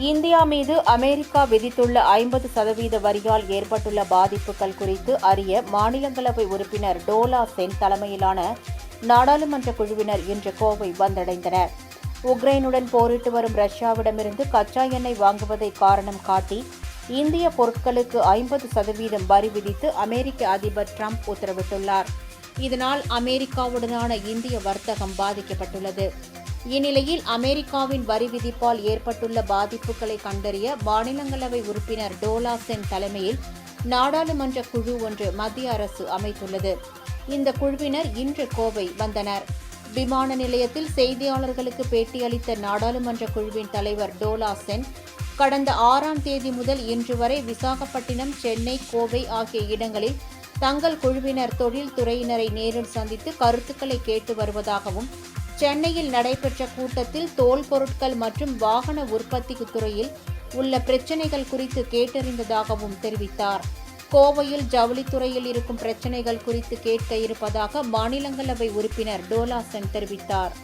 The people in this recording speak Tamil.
இந்தியா மீது அமெரிக்கா விதித்துள்ள 50% வரியால் ஏற்பட்டுள்ள பாதிப்புகள் குறித்து அறிய மாநிலங்களவை உறுப்பினர் டோலா சென் தலைமையிலான நாடாளுமன்ற குழுவினர் இன்று கோவை வந்தடைந்தனர். உக்ரைனுடன் போரிட்டு வரும் ரஷ்யாவிடமிருந்து கச்சா எண்ணெய் வாங்குவதை காரணம் காட்டி இந்திய பொருட்களுக்கு 50% வரி விதித்து அமெரிக்க அதிபர் டிரம்ப் உத்தரவிட்டுள்ளார். இதனால் அமெரிக்காவுடனான இந்திய வர்த்தகம் பாதிக்கப்பட்டுள்ளது. இந்நிலையில் அமெரிக்காவின் வரி விதிப்பால் ஏற்பட்டுள்ள பாதிப்புகளை கண்டறிய மாநிலங்களவை உறுப்பினர் டோலா சென் தலைமையில் நாடாளுமன்ற குழு ஒன்று மத்திய அரசு அமைத்துள்ளது. இந்த குழுவினர் இன்று கோவை வந்தனர். விமான நிலையத்தில் செய்தியாளர்களுக்கு பேட்டியளித்த நாடாளுமன்ற குழுவின் தலைவர் டோலா சென், கடந்த 6ஆம் தேதி முதல் இன்று வரை விசாகப்பட்டினம், சென்னை, கோவை ஆகிய இடங்களில் தங்கள் குழுவினர் தொழில்துறையினரை நேரில் சந்தித்து கருத்துக்களை கேட்டு வருவதாகவும், சென்னையில் நடைபெற்ற கூட்டத்தில் தோல் பொருட்கள் மற்றும் வாகன உற்பத்தி துறையில் உள்ள பிரச்சினைகள் குறித்து கேட்டறிந்ததாகவும் தெரிவித்தார். கோவையில் ஜவுளித்துறையில் இருக்கும் பிரச்சினைகள் குறித்து கேட்க இருப்பதாக மாநிலங்களவை உறுப்பினர் டோலா சென் தெரிவித்தார்.